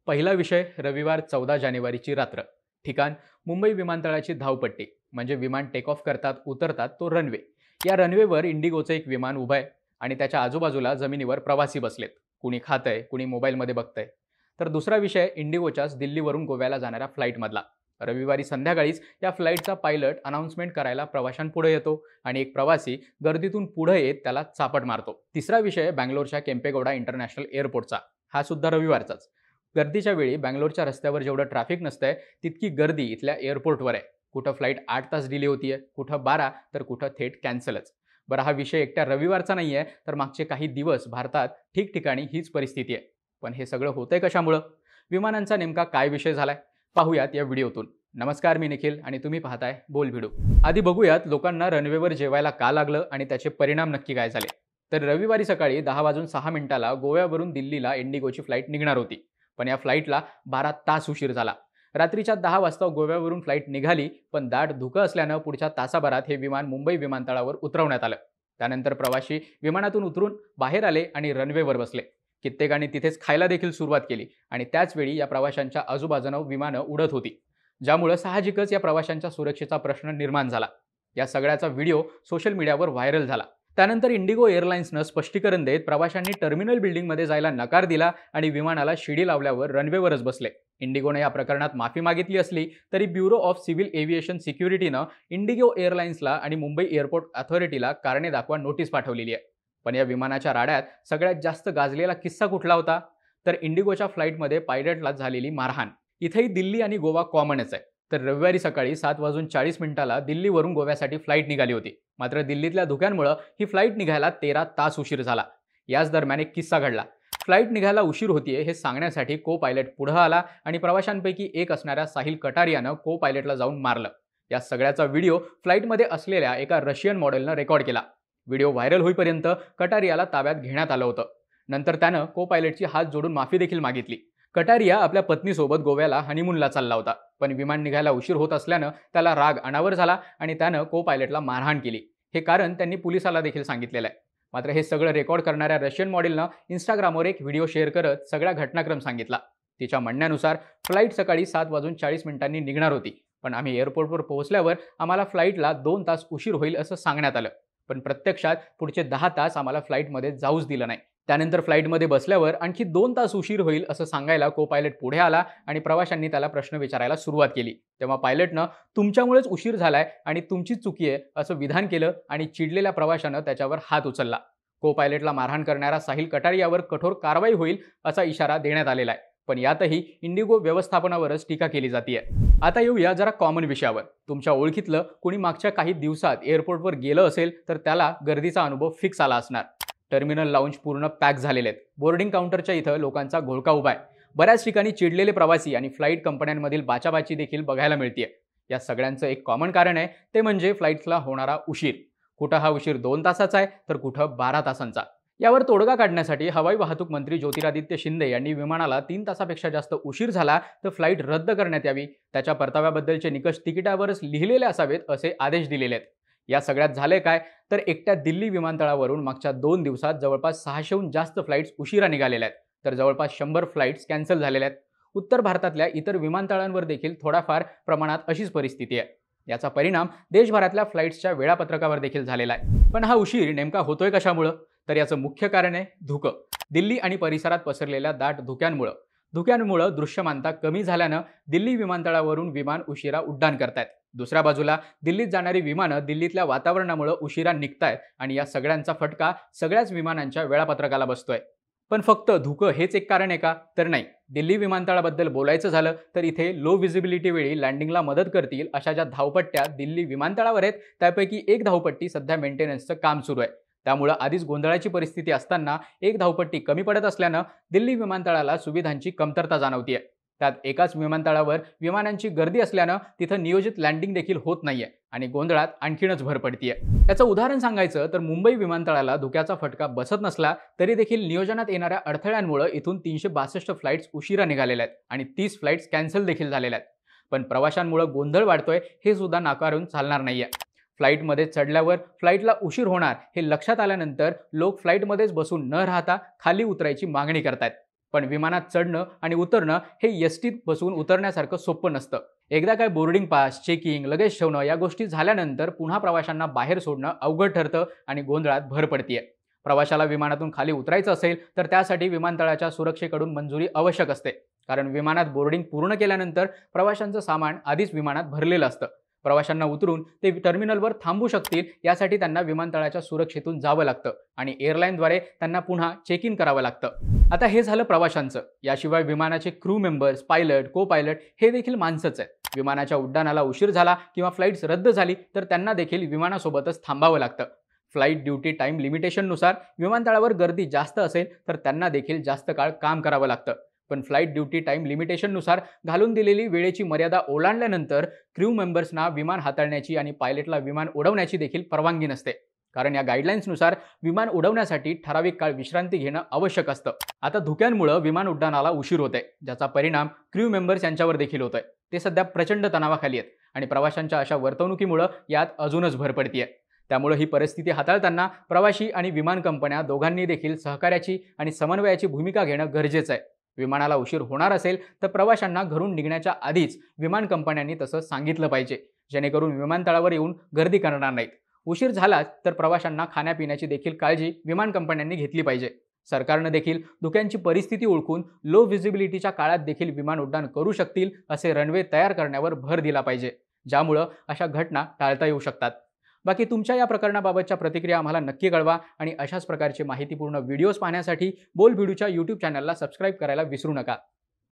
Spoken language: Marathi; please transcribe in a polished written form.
पहिला विषय रविवार 14 जानेवारीची रात्र. ठिकाण मुंबई विमानतळाची धावपट्टी म्हणजे विमान टेक ऑफ करतात उतरतात तो रनवे. या रनवेवर इंडिगोचं एक विमान उभं आहे आणि त्याच्या आजूबाजूला जमिनीवर प्रवासी बसलेत. कुणी खातंय, कुणी मोबाईलमध्ये बघतंय. तर दुसरा विषय इंडिगोच्याच दिल्लीवरून गोव्याला जाणाऱ्या फ्लाईटमधला. रविवारी संध्याकाळीच या फ्लाईटचा पायलट अनाउन्समेंट करायला प्रवाशांपुढे येतो आणि एक प्रवासी गर्दीतून पुढे येत त्याला चापट मारतो. तिसरा विषय बँगलोरच्या केम्पेगौडा इंटरनॅशनल एअरपोर्टचा. हा सुद्धा रविवारचाच. गर्दीच्या वेळी बँगलोरच्या रस्त्यावर जेवढं ट्रॅफिक नसतंय तितकी गर्दी इथल्या एअरपोर्टवर आहे. कुठं फ्लाईट 8 तास डिले होतीये, कुठं 12, तर कुठं थेट कॅन्सलच. बरं, हा विषय एकट्या रविवारचा नाहीये, तर मागचे काही दिवस भारतात ठिकठिकाणी हीच परिस्थिती आहे. पण हे सगळं होतंय कशामुळं? विमानांचा नेमका काय विषय झालाय? पाहूयात या व्हिडिओतून. नमस्कार, मी निखिल आणि तुम्ही पाहताय बोल व्हिडिओ. आधी बघूयात लोकांना रनवेवर जेवायला का लागलं आणि त्याचे परिणाम नक्की काय झाले. तर रविवारी सकाळी 10:06 गोव्यावरून दिल्लीला इंडिगोची फ्लाईट निघणार होती. पण या फ्लाईटला 12 तास उशीर झाला. रात्रीच्या 10 वाजता गोव्यावरून फ्लाईट निघाली, पण दाट धुकं असल्यानं पुढच्या तासाभरात हे विमान मुंबई विमानतळावर उतरवण्यात आलं. त्यानंतर प्रवासी विमानातून उतरून बाहेर आले आणि रनवेवर बसले. कित्येकांनी तिथेच खायला देखील सुरुवात केली आणि त्याचवेळी या प्रवाशांच्या आजूबाजूनं विमानं उडत होती, ज्यामुळे साहजिकच या प्रवाशांच्या सुरक्षेचा प्रश्न निर्माण झाला. या सगळ्याचा व्हिडिओ सोशल मीडियावर व्हायरल झाला. त्यानंतर इंडिगो एअरलाइन्सनं स्पष्टीकरण देत प्रवाशांनी टर्मिनल बिल्डिंगमध्ये जायला नकार दिला आणि विमानाला शिडी लावल्यावर रनवेवरच बसले. इंडिगोने या प्रकरणात माफी मागितली असली तरी ब्युरो ऑफ सिव्हिल एव्हिएशन सिक्युरिटीनं इंडिगो एअरलाइन्सला आणि मुंबई एअरपोर्ट अथॉरिटीला कारणे दाखवा नोटीस पाठवलेली आहे. पण या विमानाच्या राड्यात सगळ्यात जास्त गाजलेला किस्सा कुठला होता? तर इंडिगोच्या फ्लाईटमध्ये पायलटला झालेली मारहाण. इथेही दिल्ली आणि गोवा कॉमनच आहे. तर रविवारी सकाळी 7:40 दिल्लीवरून गोव्यासाठी फ्लाईट निघाली होती. मात्र दिल्लीतल्या धुक्यांमुळे ही फ्लाईट निघायला 13 तास उशीर झाला. याच दरम्यान एक किस्सा घडला. फ्लाईट निघायला उशीर होतीये हे सांगण्यासाठी को पायलट पुढे आला आणि प्रवाशांपैकी एक असणाऱ्या साहिल कटारियानं को पायलटला जाऊन मारलं. या सगळ्याचा व्हिडिओ फ्लाईटमध्ये असलेल्या एका रशियन मॉडेलनं रेकॉर्ड केला. व्हिडिओ व्हायरल होईपर्यंत कटारियाला ताब्यात घेण्यात आलं होतं. नंतर त्यानं को पायलटची हात जोडून माफी देखील मागितली. कटारिया आपल्या पत्नीसोबत गोव्याला हनीमूनला चालला होता, पण विमान निघायला उशीर होत असल्यानं त्याला राग अनावर झाला आणि त्यानं को पायलटला मारहाण केली. हे कारण त्यांनी पोलिसाला देखील सांगितलेलं आहे. मात्र हे सगळं रेकॉर्ड करणाऱ्या रशियन मॉडेलनं इंस्टाग्रामवर एक व्हिडिओ शेअर करत सगळा घटनाक्रम सांगितला. तिच्या म्हणण्यानुसार फ्लाईट सकाळी 7:40 निघणार होती, पण आम्ही एअरपोर्टवर पोहोचल्यावर आम्हाला फ्लाईटला 2 तास उशीर होईल असं सांगण्यात आलं. पण प्रत्यक्षात पुढचे 10 तास आम्हाला फ्लाईटमध्ये जाऊच दिलं नाही. त्यानंतर फ्लाईटमध्ये बसल्यावर आणखी 2 तास उशीर होईल असं सांगायला को पायलट पुढे आला आणि प्रवाशांनी त्याला प्रश्न विचारायला सुरुवात केली. तेव्हा पायलटनं तुमच्यामुळेच उशीर झालाय आणि तुमचीच चुकी आहे असं विधान केलं आणि चिडलेल्या प्रवाशानं त्याच्यावर हात उचलला. को पायलटला मारहाण करणाऱ्या साहिल कटारियावर कठोर कारवाई होईल असा इशारा देण्यात आलेला आहे. पण यातही इंडिगो व्यवस्थापनावरच टीका केली जाते. आता येऊया जरा कॉमन विषयावर. तुमच्या ओळखीतलं कोणी मागच्या काही दिवसात एअरपोर्टवर गेलं असेल तर त्याला गर्दीचा अनुभव फिक्स आला असणार. टर्मिनल लाऊंज पूर्ण पॅक झालेले आहेत. बोर्डिंग काउंटरच्या इथं लोकांचा घोळका उभा आहे. बऱ्याच ठिकाणी चिडलेले प्रवासी आणि फ्लाईट कंपन्यांमधील बाचाबाची देखील बघायला मिळते. या सगळ्यांचं एक कॉमन कारण आहे, ते म्हणजे फ्लाईट्सला होणारा उशीर. कुठं हा उशीर 2 तासाचा आहे तर कुठं 12 तासांचा. यावर तोडगा काढण्यासाठी हवाई वाहतूक मंत्री ज्योतिरादित्य शिंदे यांनी विमानाला 3 तासापेक्षा जास्त उशीर झाला तर फ्लाईट रद्द करण्यात यावी, त्याच्या परताव्याबद्दलचे निकष तिकिटावरच लिहिलेले असावेत असे आदेश दिलेले आहेत. या सगळ्यात झाले काय, तर एकट्या दिल्ली विमानतळावरून मागच्या 2 दिवसात जवळपास 600हून जास्त फ्लाईट्स उशिरा निघालेल्या आहेत, तर जवळपास 100 फ्लाईट्स कॅन्सल झालेल्या आहेत. उत्तर भारतातल्या इतर विमानतळांवर देखील थोड्याफार प्रमाणात अशीच परिस्थिती आहे. याचा परिणाम देशभरातल्या फ्लाईट्सच्या वेळापत्रकावर देखील झालेला आहे. पण हा उशीर नेमका होतोय कशामुळं? तर याचं मुख्य कारण आहे धुकं. दिल्ली आणि परिसरात पसरलेल्या दाट धुक्यांमुळं दृश्यमानता कमी झाल्यानं दिल्ली विमानतळावरून विमान उशिरा उड्डाण करतायत. दुसऱ्या बाजूला दिल्लीत जाणारी विमानं दिल्लीतल्या वातावरणामुळे उशिरा निघतायत आणि या सगळ्यांचा फटका सगळ्याच विमानांच्या वेळापत्रकाला बसतोय. पण फक्त धुकं हेच एक कारण आहे का? तर नाही. दिल्ली विमानतळाबद्दल बोलायचं झालं तर इथे लो व्हिजिबिलिटी वेळी लँडिंगला मदत करतील अशा ज्या धावपट्ट्या दिल्ली विमानतळावर आहेत त्यापैकी एक धावपट्टी सध्या मेंटेनन्सचं काम सुरू आहे. त्यामुळे आधीच गोंधळाची परिस्थिती असताना एक धावपट्टी कमी पडत असल्यानं दिल्ली विमानतळाला सुविधांची कमतरता जाणवतीये. त्यात एकाच विमानतळावर विमानांची गर्दी असल्यानं तिथं नियोजित लँडिंग देखील होत नाहीये आणि गोंधळात आणखीनच भर पडतीये. त्याचं उदाहरण सांगायचं तर मुंबई विमानतळाला धुक्याचा फटका बसत नसला तरी देखील नियोजनात येणाऱ्या अडथळ्यांमुळे इथून 362 फ्लाईट्स उशिरा निघालेल्या आहेत आणि 30 फ्लाईट्स कॅन्सल देखील झालेल्या आहेत. पण प्रवाशांमुळे गोंधळ वाढतोय हे सुद्धा नाकारून चालणार नाहीये. फ्लाईटमध्ये चढल्यावर फ्लाईटला उशीर होणार हे लक्षात आल्यानंतर लोक फ्लाईटमध्येच बसून न राहता खाली उतरायची मागणी करतायत. पण विमानात चढणं आणि उतरणं हे एसटीत बसून उतरण्यासारखं सोपं नसतं. एकदा काय बोर्डिंग पास, चेकिंग, लगेज ठेवणं या गोष्टी झाल्यानंतर पुन्हा प्रवाशांना बाहेर सोडणं अवघड ठरतं आणि गोंधळात भर पडतीये. प्रवाशाला विमानातून खाली उतरायचं असेल तर त्यासाठी विमानतळाच्या सुरक्षेकडून मंजुरी आवश्यक असते. कारण विमानात बोर्डिंग पूर्ण केल्यानंतर प्रवाशांचं सामान आधीच विमानात भरलेलं असतं. प्रवाशांना उतरून ते टर्मिनलवर थांबू शकतील यासाठी त्यांना विमानतळाच्या सुरक्षेतून जावं लागतं आणि एअरलाईनद्वारे त्यांना पुन्हा चेक इन करावं लागतं. आता हे झालं प्रवाशांचं. याशिवाय विमानाचे क्रू मेंबर्स, पायलट, को पायलट हे देखील माणसंच आहेत. विमानाच्या उड्डाणाला उशीर झाला किंवा फ्लाईट्स रद्द झाली तर त्यांना देखील विमानासोबतच थांबावं लागतं. फ्लाईट ड्युटी टाईम लिमिटेशननुसार विमानतळावर गर्दी जास्त असेल तर त्यांना देखील जास्त काळ काम करावं लागतं. पण फ्लाईट ड्युटी टाईम लिमिटेशननुसार घालून दिलेली वेळेची मर्यादा ओलांडल्यानंतर क्रू मेंबर्सना विमान हाताळण्याची आणि पायलटला विमान उडवण्याची देखील परवानगी नसते. कारण या गाईडलाईन्सनुसार विमान उडवण्यासाठी ठराविक काळ विश्रांती घेणं आवश्यक असतं. आता धुक्यांमुळे विमान उड्डाणाला उशीर होतोय, ज्याचा परिणाम क्रू मेंबर्स यांच्यावर देखील होतोय. ते सध्या प्रचंड तणावाखाली आहेत आणि प्रवाशांच्या अशा वर्तणुकीमुळे यात अजूनच भर पडतीये. त्यामुळे ही परिस्थिती हाताळताना प्रवाशी आणि विमान कंपन्या दोघांनी देखील सहकार्याची आणि समन्वयाची भूमिका घेणं गरजेचं आहे. विमानाला उशीर होणार असेल तर प्रवाशांना घरून निघण्याच्या आधीच विमान कंपन्यांनी तसं सांगितलं पाहिजे, जेणेकरून विमानतळावर येऊन गर्दी करणार नाहीत. उशीर झालाच तर प्रवाशांना खाण्यापिण्याची देखील काळजी विमान कंपन्यांनी घेतली पाहिजे. सरकारनं देखील धुक्यांची परिस्थिती ओळखून लो व्हिजिबिलिटीच्या काळात देखील विमान उड्डाण करू शकतील असे रनवे तयार करण्यावर भर दिला पाहिजे, ज्यामुळं अशा घटना टाळता येऊ शकतात. बाकी तुमच्या या प्रकरणाबाबतच्या प्रतिक्रिया आम्हाला नक्की कळवा आणि अशाच प्रकारचे माहितीपूर्ण व्हिडिओज पाहण्यासाठी बोलबिडूच्या YouTube चॅनलला सबस्क्राईब करायला विसरू नका.